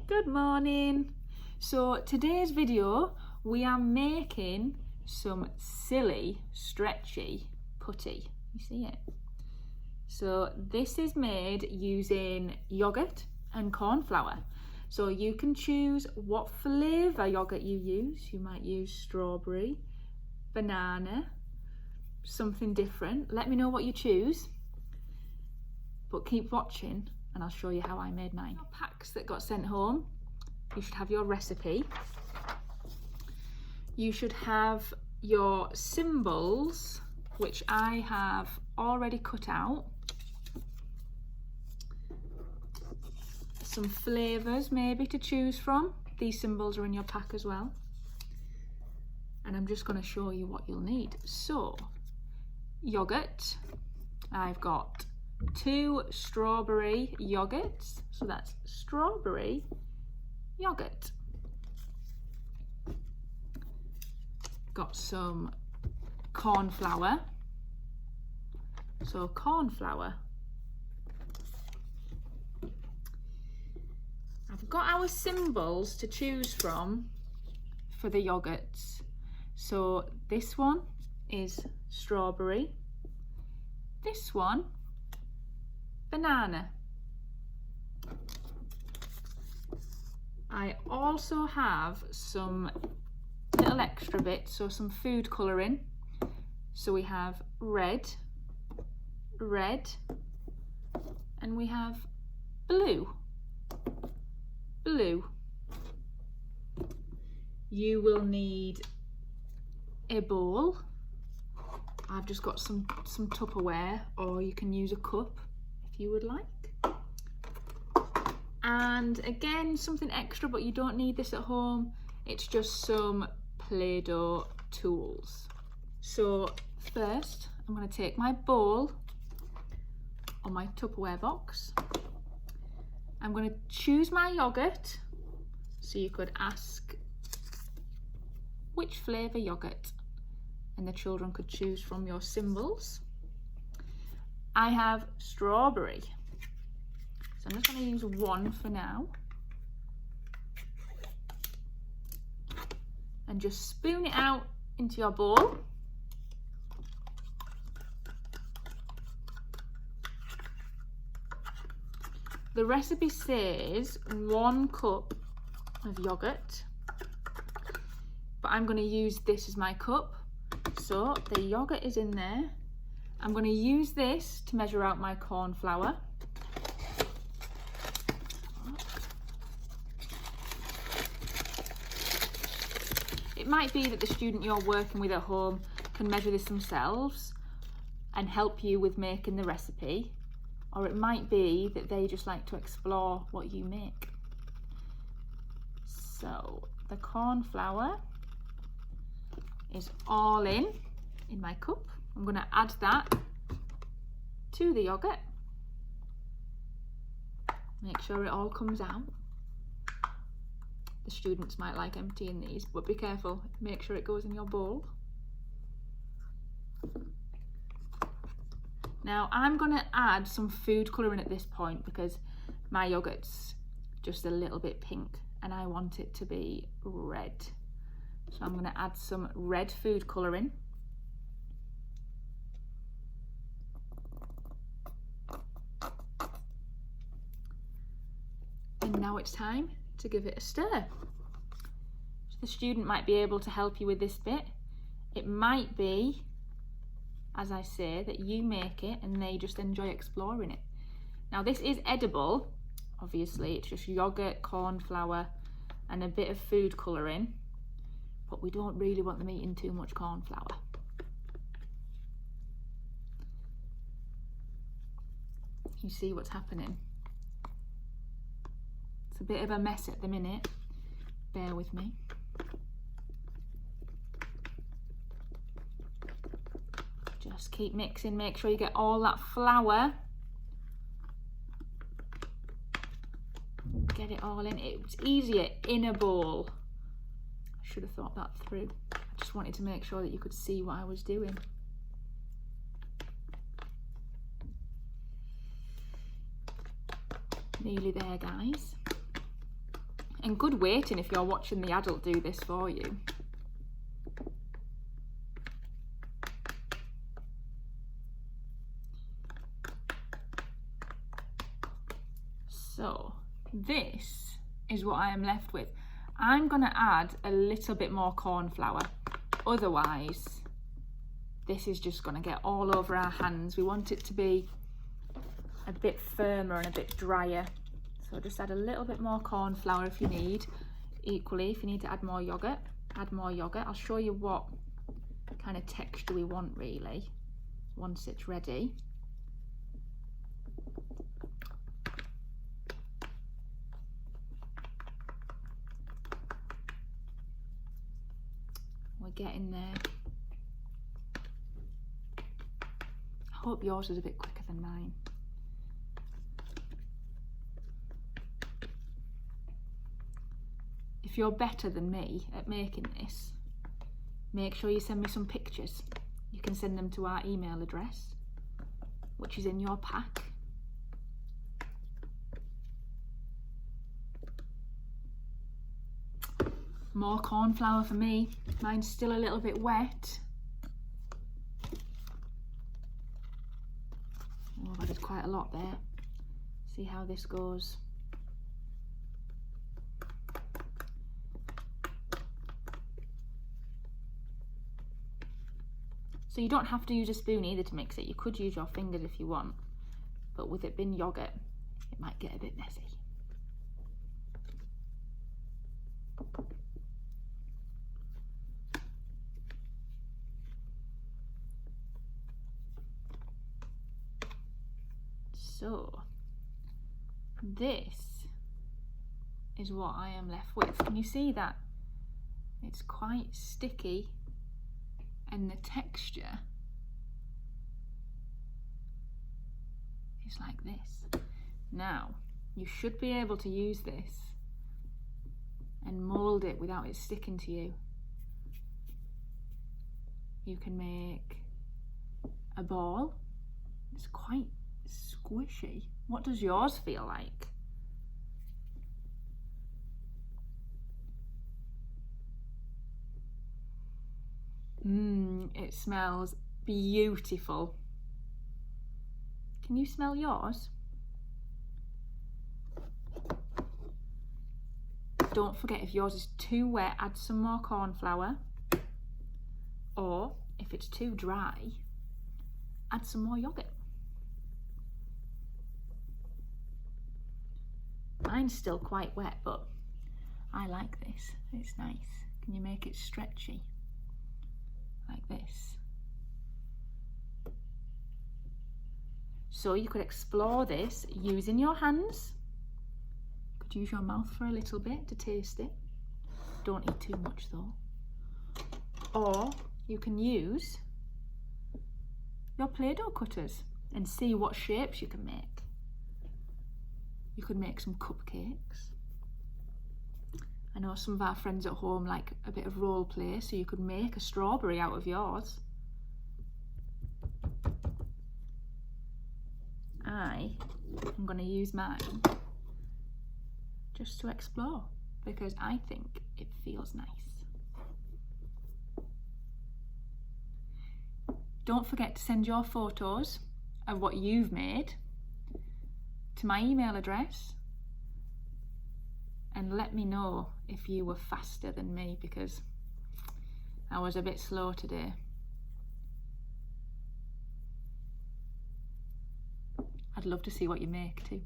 Good morning. So today's video we are making some silly stretchy putty. You see it? So this is made using yogurt and corn flour. So you can choose what flavour yogurt you use. You might use strawberry, banana, something different. Let me know what you choose, but keep watching and I'll show you how I made mine. Packs that got sent home, you should have your recipe. You should have your symbols, which I have already cut out. Some flavours maybe to choose from. These symbols are in your pack as well. And I'm just going to show you what you'll need. So, yogurt. I've got 2 strawberry yogurts, so that's strawberry yogurt. Got some corn flour, so corn flour. I've got our symbols to choose from for the yogurts. So this one is strawberry, this one banana. I also have some little extra bits, so some food colouring. So we have red, and we have blue. You will need a bowl. I've just got some Tupperware, or you can use a cup if you would like. And again, something extra, but you don't need this at home. It's just some Play-Doh tools. So first, I'm going to take my bowl or my Tupperware box. I'm going to choose my yogurt. So you could ask which flavour yogurt, and the children could choose from your symbols. I have strawberry, so I'm just going to use one for now. And just spoon it out into your bowl. The recipe says 1 cup of yogurt, but I'm going to use this as my cup. So the yogurt is in there. I'm going to use this to measure out my corn flour. It might be that the student you're working with at home can measure this themselves and help you with making the recipe, or it might be that they just like to explore what you make. So the corn flour is all in my cup. I'm going to add that to the yogurt. Make sure it all comes out. The students might like emptying these, but be careful, make sure it goes in your bowl. Now I'm going to add some food colouring at this point because my yogurt's just a little bit pink and I want it to be red. So I'm going to add some red food colouring. And now it's time to give it a stir. So the student might be able to help you with this bit. It might be, as I say, that you make it and they just enjoy exploring it. Now this is edible, obviously, it's just yogurt, corn flour and a bit of food colouring, but we don't really want them eating too much corn flour. You see what's happening? It's a bit of a mess at the minute, bear with me. Just keep mixing, make sure you get all that flour. Get it all in. It's easier in a bowl. I should have thought that through. I just wanted to make sure that you could see what I was doing. Nearly there, guys. And good waiting if you're watching the adult do this for you. So this is what I am left with. I'm going to add a little bit more corn flour, otherwise this is just going to get all over our hands. We want it to be a bit firmer and a bit drier, so just add a little bit more corn flour if you need. Equally, if you need to add more yogurt, add more yogurt. I'll show you what kind of texture we want really once it's ready. We're getting there. I hope yours is a bit quicker than mine. If you're better than me at making this, make sure you send me some pictures. You can send them to our email address, which is in your pack. More corn flour for me. Mine's still a little bit wet. Oh, I've added quite a lot there. See how this goes. So you don't have to use a spoon either to mix it. You could use your fingers if you want, but with it being yogurt, it might get a bit messy. So this is what I am left with. Can you see that? It's quite sticky and the texture is like this. Now, you should be able to use this and mould it without it sticking to you. You can make a ball. It's quite squishy. What does yours feel like? It smells beautiful. Can you smell yours? Don't forget, if yours is too wet, add some more corn flour, or if it's too dry, add some more yogurt. Mine's still quite wet, but I like this. It's nice. Can you make it stretchy? Like this. So you could explore this using your hands. You could use your mouth for a little bit to taste it. Don't eat too much though. Or you can use your Play-Doh cutters and see what shapes you can make. You could make some cupcakes. I know some of our friends at home like a bit of role play, so you could make a strawberry out of yours. I am going to use mine just to explore because I think it feels nice. Don't forget to send your photos of what you've made to my email address and let me know if you were faster than me, because I was a bit slow today. I'd love to see what you make too.